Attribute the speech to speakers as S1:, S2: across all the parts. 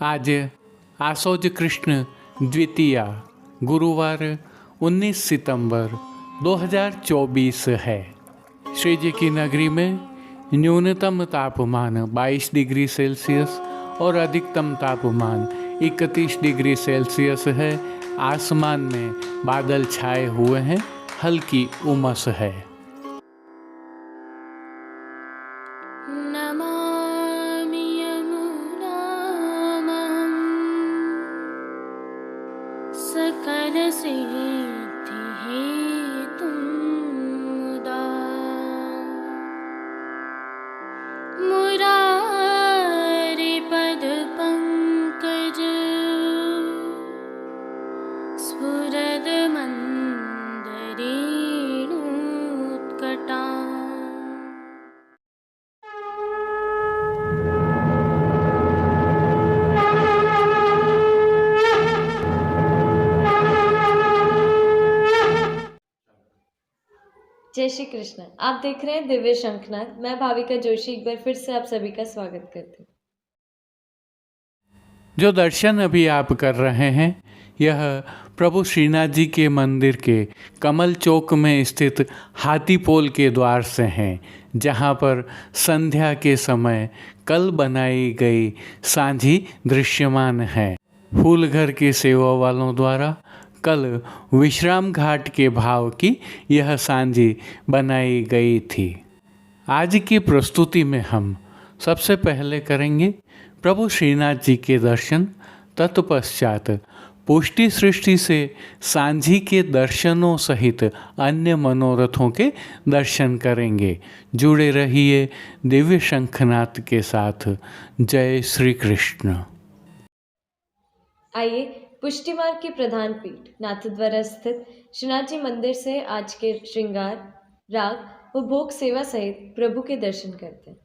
S1: आज आसौज कृष्ण द्वितीया गुरुवार 19 सितंबर 2024 है। श्री जी की नगरी में न्यूनतम तापमान 22 डिग्री सेल्सियस और अधिकतम तापमान 31 डिग्री सेल्सियस है। आसमान में बादल छाए हुए हैं, हल्की उमस है।
S2: नमामि यमुनां सकलसिद्धिहेतुं मुदा मुरारिपदपङ्कज स्फुरदमन्दरेणुत्कटा।
S3: जय श्री कृष्ण। आप देख रहे हैं दिव्य शंखनाद। मैं भाविका जोशी एक बार फिर से आप सभी का स्वागत करती हूँ।
S1: जो दर्शन अभी आप कर रहे हैं यह प्रभु श्रीनाथ जी के मंदिर के कमल चौक में स्थित हाथीपोल के द्वार से हैं, जहाँ पर संध्या के समय कल बनाई गई सांझी दृश्यमान है। फूलघर के सेवा वालों द्वारा कल विश्राम घाट के भाव की यह सांझी बनाई गई थी। आज की प्रस्तुति में हम सबसे पहले करेंगे प्रभु श्रीनाथ जी के दर्शन, तत्पश्चात पुष्टि सृष्टि से सांझी के दर्शनों सहित अन्य मनोरथों के दर्शन करेंगे। जुड़े रहिए दिव्य शंखनाद के साथ। जय श्री कृष्ण।
S3: आइए पुष्टि मार्ग की प्रधान पीठ नाथद्वारा स्थित श्रीनाथ जी मंदिर से आज के श्रृंगार, राग व भोग सेवा सहित प्रभु के दर्शन करते हैं।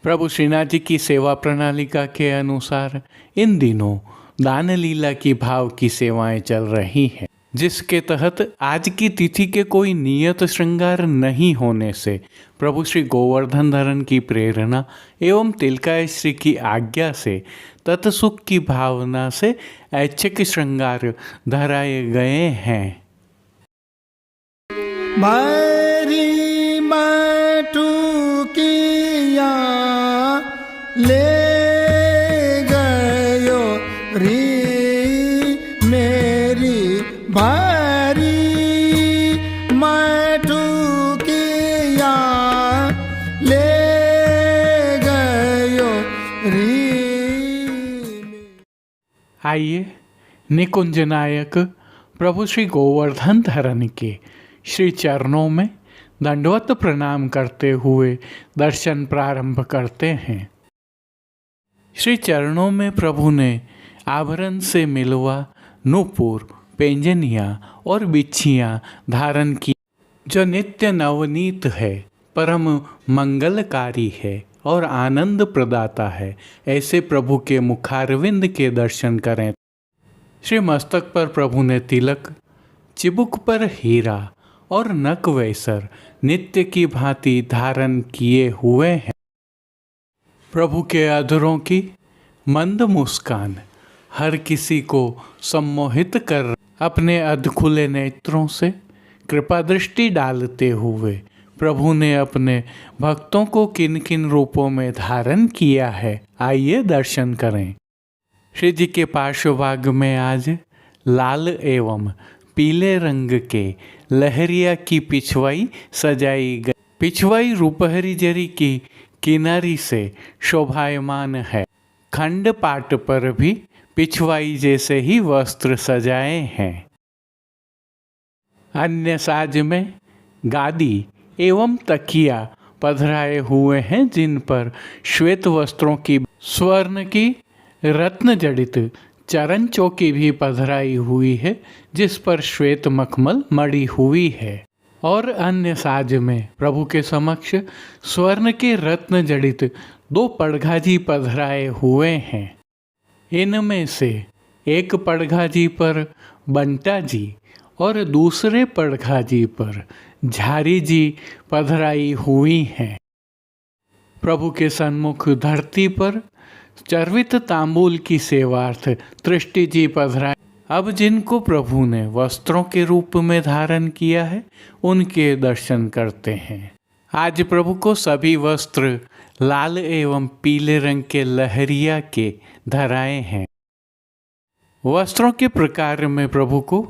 S1: प्रभु श्रीनाथ जी की सेवा प्रणालिका के अनुसार इन दिनों दान लीला की भाव की सेवाएं चल रही हैं, जिसके तहत आज की तिथि के कोई नियत श्रृंगार नहीं होने से प्रभु श्री गोवर्धन धरन की प्रेरणा एवं तिलकाय श्री की आज्ञा से तत्सुख की भावना से ऐच्छिक श्रृंगार धराए गए हैं।
S4: भारी माटू किया ले गयो री मेरी भारी माटू किया ले गयो री।
S1: आइए निकुंज नायक प्रभु श्री गोवर्धन धरन के श्री चरणों में दंडवत प्रणाम करते हुए दर्शन प्रारंभ करते हैं। श्री चरणों में प्रभु ने आभरण से मिलवा नूपुर, पेंजनिया और बिच्छियाँ धारण की, जो नित्य नवनीत है, परम मंगलकारी है और आनंद प्रदाता है। ऐसे प्रभु के मुखारविंद के दर्शन करें। श्री मस्तक पर प्रभु ने तिलक, चिबुक पर हीरा और नक वैसर नित्य की भांति धारण किए हुए हैं। प्रभु के अधरों की मंद मुस्कान हर किसी को सम्मोहित कर अपने अधखुले नेत्रों से कृपा दृष्टि डालते हुए प्रभु ने अपने भक्तों को किन किन रूपों में धारण किया है, आइए दर्शन करें। श्री जी के पार्श्वभाग में आज लाल एवं पीले रंग के लहरिया की पिछवाई सजाई गई। पिछवाई रुपहरी जरी की किनारी से शोभायमान है। खंड पाट पर भी पिछवाई जैसे ही वस्त्र सजाए हैं। अन्य साज में गादी एवं तकिया पधराए हुए हैं, जिन पर श्वेत वस्त्रों की स्वर्ण की रत्न जड़ित चरण चौकी भी पधराई हुई है, जिस पर श्वेत मखमल मड़ी हुई है। और अन्य साज में प्रभु के समक्ष स्वर्ण के रत्न जड़ित 2 पड़घाजी पधराए हुए हैं। इनमें से एक पड़घाजी पर बंटा जी और दूसरे पड़घाजी पर झारी जी पधराई हुई हैं। प्रभु के सन्मुख धरती पर चर्वित तांबूल की सेवार्थ तृष्टि जी पधराए। अब जिनको प्रभु ने वस्त्रों के रूप में धारण किया है, उनके दर्शन करते हैं। आज प्रभु को सभी वस्त्र लाल एवं पीले रंग के लहरिया के धराए हैं। वस्त्रों के प्रकार में प्रभु को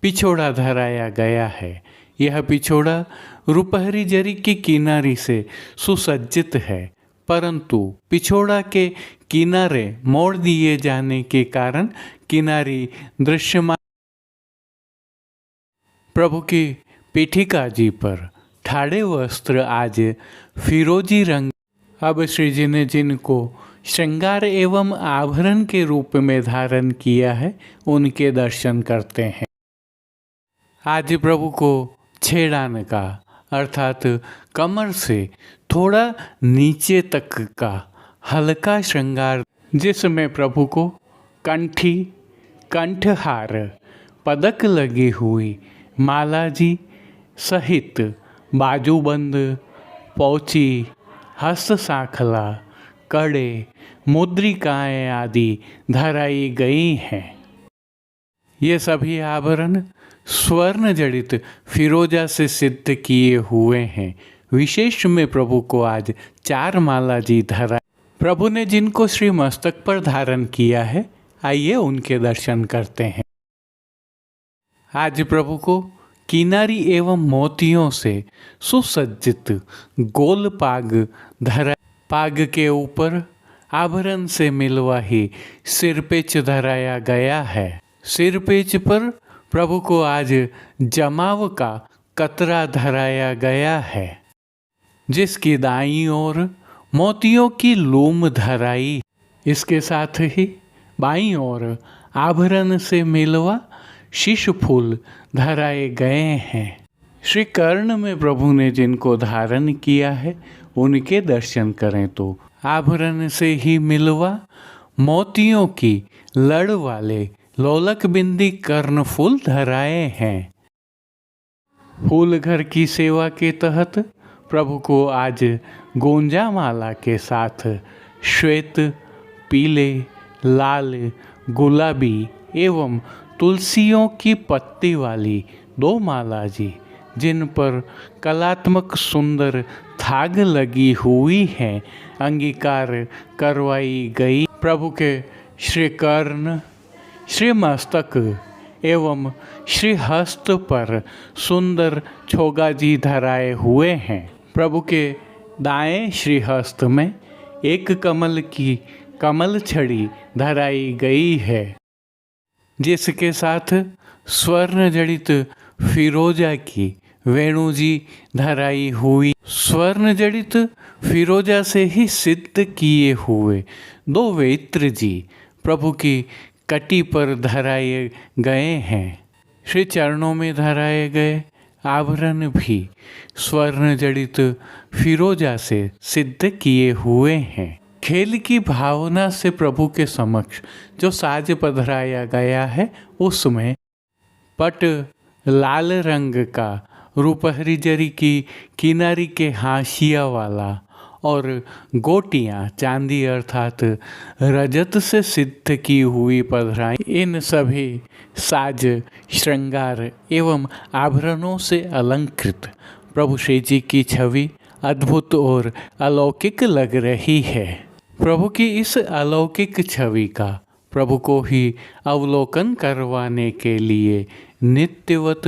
S1: पिछोड़ा धराया गया है। यह पिछोड़ा रुपहरी जरी की किनारी से सुसज्जित है, परंतु पिछोड़ा के किनारे मोड़ दिए जाने के कारण किनारी दृश्यमान। प्रभु की पीठिका जी पर ठाड़े वस्त्र आज फिरोजी रंग। अब श्री जी ने जिनको श्रृंगार एवं आभरण के रूप में धारण किया है, उनके दर्शन करते हैं। आज प्रभु को छेड़ान का अर्थात कमर से थोड़ा नीचे तक का हल्का श्रृंगार, जिसमें प्रभु को कंठी, कंठहार, पदक लगी हुई माला जी सहित बाजूबंद, पौची, हस्त सांखला, कड़े, मुद्रिकाएं आदि धराई गई हैं। ये सभी आभरण स्वर्ण जड़ित फिरोजा से सिद्ध किए हुए हैं। विशेष में प्रभु को आज 4 माला जी धरा। प्रभु ने जिनको श्री मस्तक पर धारण किया है, आइए उनके दर्शन करते हैं। आज प्रभु को किनारी एवं मोतियों से सुसज्जित गोल पाग धरा। पाग के ऊपर आभरण से मिलवा ही सिरपेच धराया गया है। सिरपेच पर प्रभु को आज जमाव का कतरा धराया गया है, जिसकी दाईं ओर मोतियों की लूम धराई। इसके साथ ही बाईं ओर आभरण से मिलवा शीश फूल धराए गए हैं। श्री कर्ण में प्रभु ने जिनको धारण किया है, उनके दर्शन करें तो आभरण से ही मिलवा मोतियों की लड़ वाले लोलक बिंदी कर्ण फूल धराए हैं। फूल घर की सेवा के तहत प्रभु को आज गोंजा माला के साथ श्वेत, पीले, लाल, गुलाबी एवं तुलसियों की पत्ती वाली 2 माला जी, जिन पर कलात्मक सुंदर थाग लगी हुई है, अंगीकार करवाई गई। प्रभु के श्री कर्ण, श्री मस्तक एवं श्री हस्त पर सुंदर छोगाजी धराए हुए हैं। प्रभु के दाएं श्री हस्त में एक कमल की कमल छड़ी धराई गई है, जिसके साथ स्वर्ण जड़ित फिरोजा की वेणु जी धराई हुई। स्वर्ण जड़ित फिरोजा से ही सिद्ध किए हुए 2 वेत्र जी प्रभु की कटी पर धराए गए हैं। श्री चरणों में धराए गए आभरण भी स्वर्ण जड़ित फिरोजा से सिद्ध किए हुए हैं। खेल की भावना से प्रभु के समक्ष जो साज पधराया गया है, उसमें पट लाल रंग का रुपहरी जरी की किनारी के हाशिया वाला और गोटियां चांदी अर्थात रजत से सिद्ध की हुई पधराई। इन सभी साज, श्रृंगार एवं आभरणों से अलंकृत प्रभु श्री जी की छवि अद्भुत और अलौकिक लग रही है। प्रभु की इस अलौकिक छवि का प्रभु को ही अवलोकन करवाने के लिए नित्यवत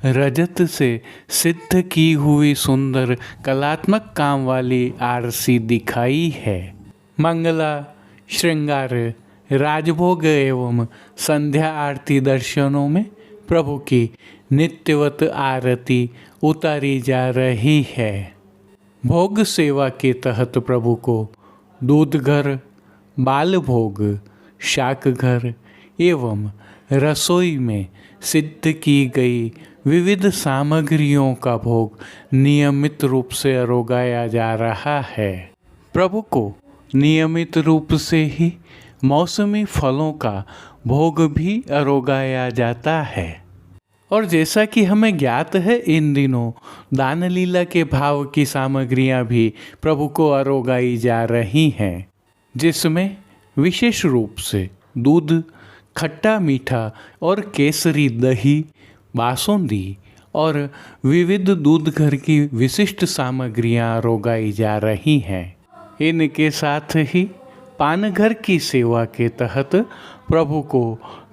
S1: रजत से सिद्ध की हुई सुंदर कलात्मक काम वाली आरसी दिखाई है। मंगला, श्रृंगार, राजभोग एवं संध्या आरती दर्शनों में प्रभु की नित्यवत आरती उतारी जा रही है। भोग सेवा के तहत प्रभु को दूध घर, बाल भोग, शाक घर एवं रसोई में सिद्ध की गई विविध सामग्रियों का भोग नियमित रूप से अरोगाया जा रहा है। प्रभु को नियमित रूप से ही मौसमी फलों का भोग भी अरोगाया जाता है। और जैसा कि हमें ज्ञात है, इन दिनों दान लीला के भाव की सामग्रियां भी प्रभु को अरोगाई जा रही हैं, जिसमें विशेष रूप से दूध, खट्टा मीठा और केसरी दही, बासुंदी और विविध दूध घर की विशिष्ट सामग्रियां अरोगाई जा रही हैं। इनके साथ ही पानघर की सेवा के तहत प्रभु को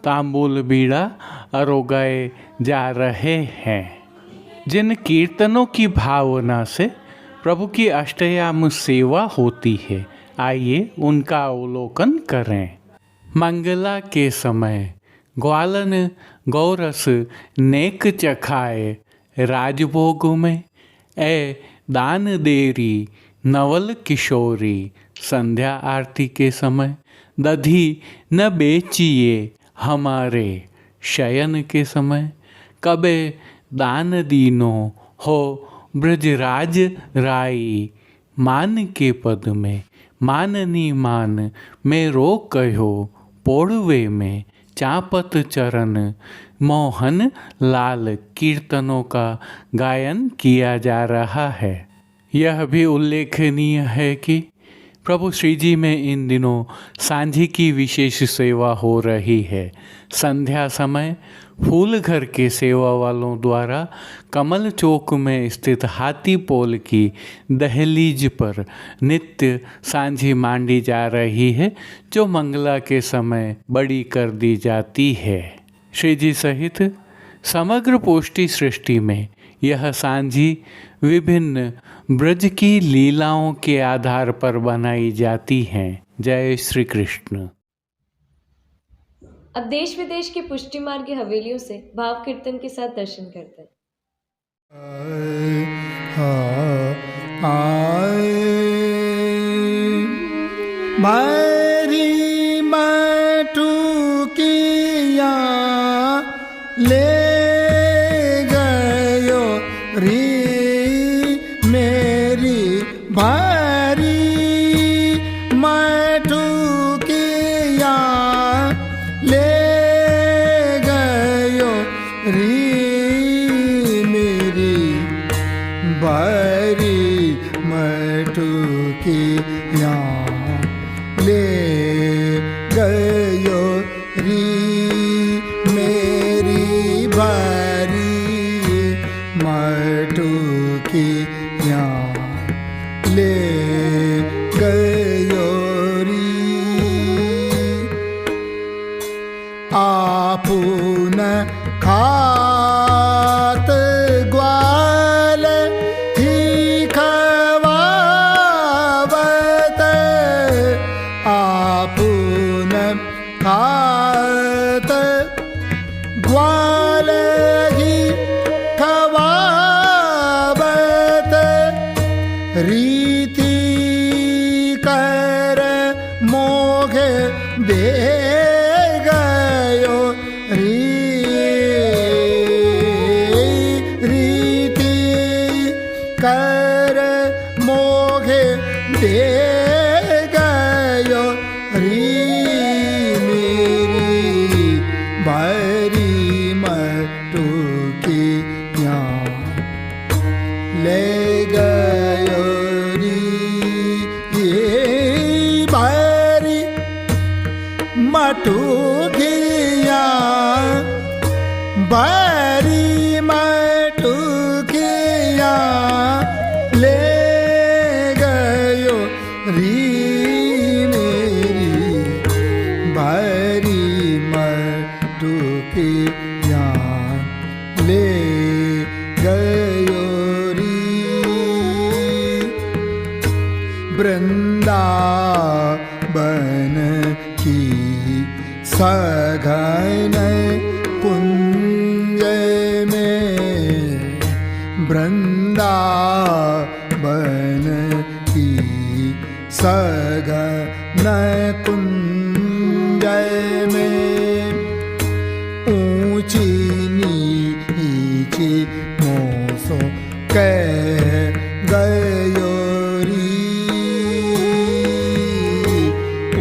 S1: तांबूल बीड़ा अरोगाए जा रहे हैं। जिन कीर्तनों की भावना से प्रभु की अष्टयाम सेवा होती है, आइए उनका अवलोकन करें। मंगला के समय ग्वालन गौरस नेक चखाए, राजभोग में ए दान देरी नवल किशोरी। संध्या आरती के समय दधी न बेचिए हमारे, शयन के समय कबे दान दीनो हो ब्रजराज राई। मान के पद में माननी मान में रो कहो, पोड़वे में चापत चरण मोहन लाल। कीर्तनों का गायन किया जा रहा है। यह भी उल्लेखनीय है कि प्रभु श्री जी में इन दिनों सांझी की विशेष सेवा हो रही है। संध्या समय फूल घर के सेवा वालों द्वारा कमल चौक में स्थित हाथी पोल की दहलीज पर नित्य सांझी मांडी जा रही है, जो मंगला के समय बड़ी कर दी जाती है। श्री जी सहित समग्र पोष्टि सृष्टि में यह सांझी विभिन्न ब्रज की लीलाओं के आधार पर बनाई जाती हैं। जय श्री कृष्ण।
S3: अब देश विदेश की पुष्टि मार्ग की हवेलियों से भाव कीर्तन के साथ दर्शन करते हैं।
S4: भारी माटू किया ले गयो री मेरी, भारी माटू किया ले गयो री मेरी, भारी माटू किया ले गयो री मेरी, भारी माटू किया ले गयो री। आपुन खात ग्वाल ही खवावत, आपुन खात ग्वाल ही खवावत, रीति कर मोघ दे गयो री, रीति कर मोघ दे गयो री मेरी, भारी मटू की ले गयो री, ये भारी मटू किया, भारी मटू किया ले गयो री मेरी, भारी मटू किया ले गयो री। वृंदावन की सघन कुंज में, वृंदावन की सघन कुंज में, नीची मोसो कह गयो री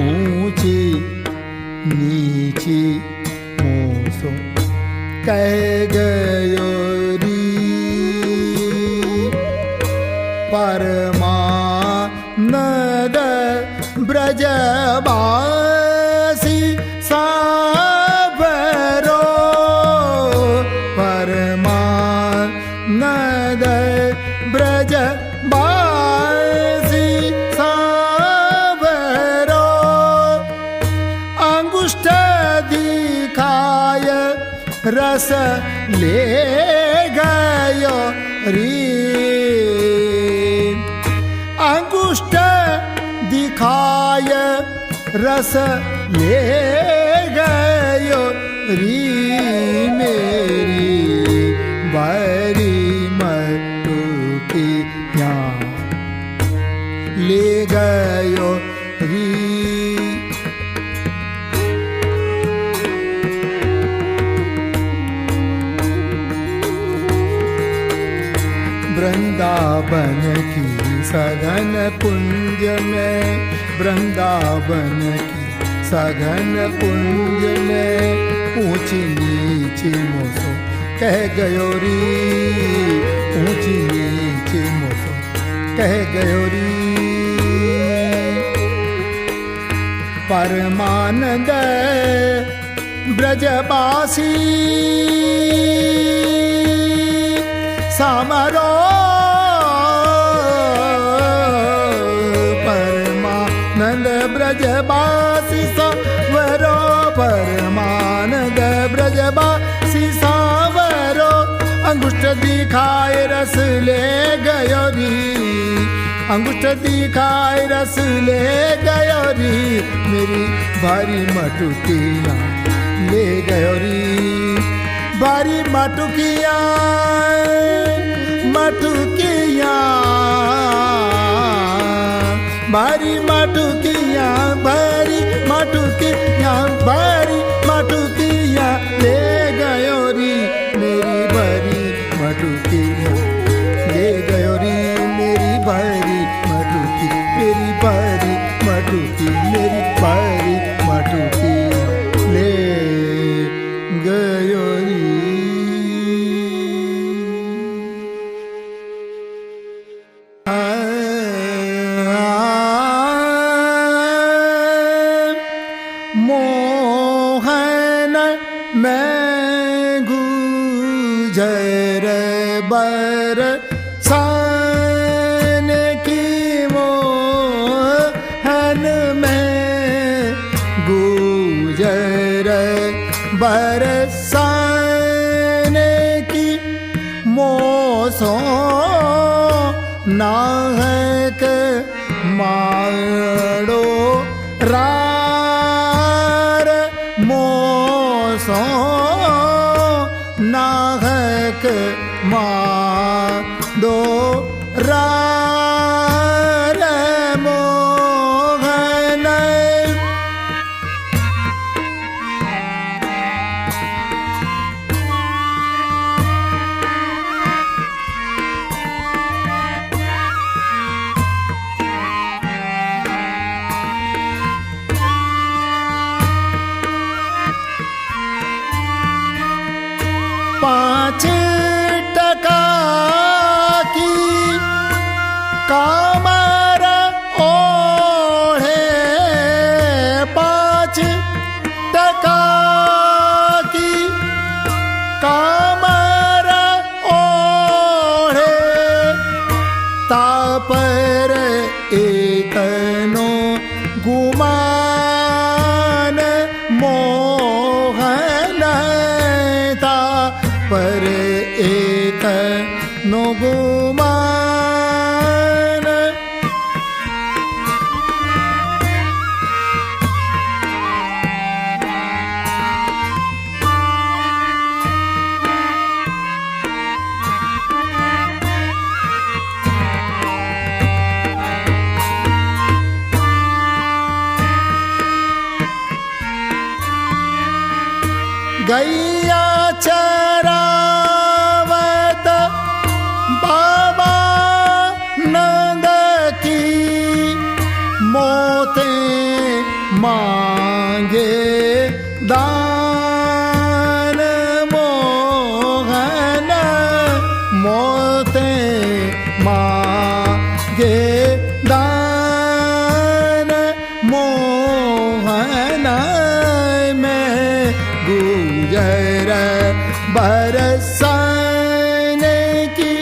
S4: ऊंची नीची मोसो कह गयो री परमानंद ब्रजबासी सावरो परमानंद ब्रजबासी सावरो अंगुष्ठ दिखाय रस ले गयो री अंगुष्ठ दिखाय रस ले गयो री मेरी बारी मटुकी यहाँ ले गयो री वृंदावन की सघन कुंज में वृंदावन की सघन कुंज में ऊंची नीची मोसो कह गयो री ऊंची नीची मोसो कह गयो री परमानंद ब्रजबासी सामरो परमानंद ब्रजबासी सावरो परमानंद ब्रजबासी सावरो अंगुष्ठ दिखाए रस ले गयो री अंगुष्ठ दिखाए रस ले गयो री मेरी भारी मटुकिया ले गयो री भारी मटुकिया मटुकिया भारी मटुकिया भारी मटुकिया भारी मटुकिया ले गयो री मेरी भारी मटुकिया ले गयो री मेरी भारी मटुकी मेरी भारी मटुकी मेरी भारी मटुकी ले गयो री मोहन मैं गुजर बर सान की मोहन में गुजर बरसान की मोसो नाहक मारो रार मोसो नाहक मारो रार मोहन पाँच टका की कामर ओढ़े 5 टका की कामर ओढ़े तापर एतनो गुमान मोहन पर एतनो गुमान गैया चरावत दान मोहन मोते मागे दान मोहन में गुजर बरसाने की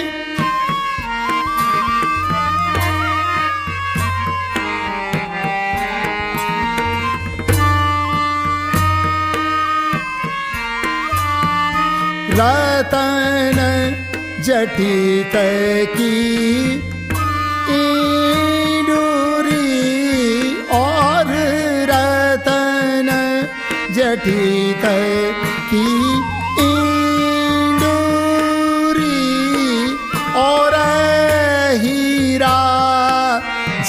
S4: रतन जटित की इंदुरी और रतन जटित की इंदुरी और हीरा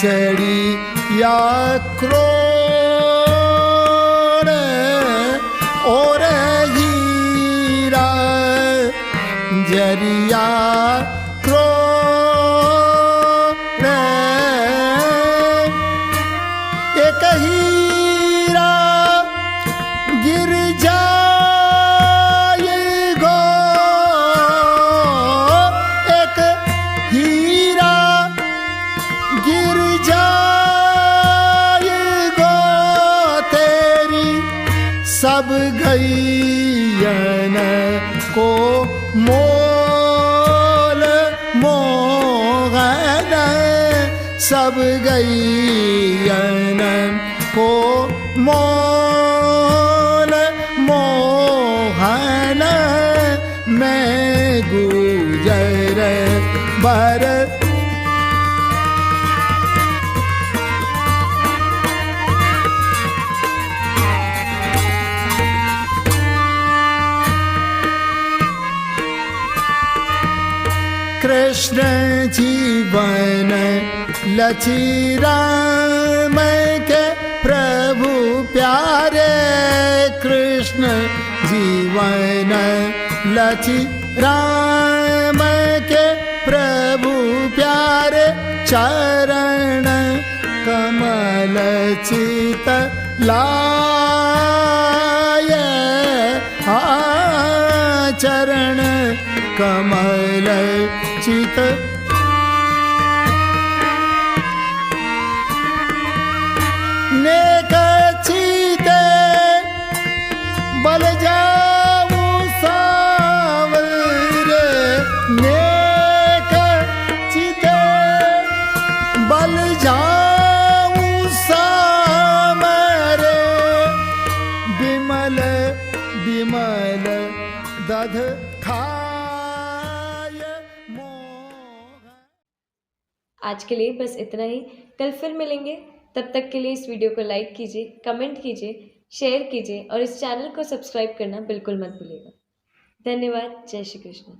S4: जड़ी या क्रोड़ और हीरा जरिया क्रोड़ एक हीरा गिर जाएगो एक हीरा गिर जाएगो तेरी सब गईयन को मोल मोहन सब गईयन को मोल मोहन मैं गुजर बर कृष्ण जीवन लची राम के प्रभु प्यारे कृष्ण जीवन लची राम के प्रभु प्यारे चरण कमल चित लाय चरण कमल चित नेक चिते बल जाऊं सावरे नेक चिते बल जाऊं सामरे विमल विमल दध खाय मोह।
S3: आज के लिए बस इतना ही। कल फिर मिलेंगे। तब तक के लिए इस वीडियो को लाइक कीजिए, कमेंट कीजिए, शेयर कीजिए और इस चैनल को सब्सक्राइब करना बिल्कुल मत भूलिएगा। धन्यवाद। जय श्री कृष्ण।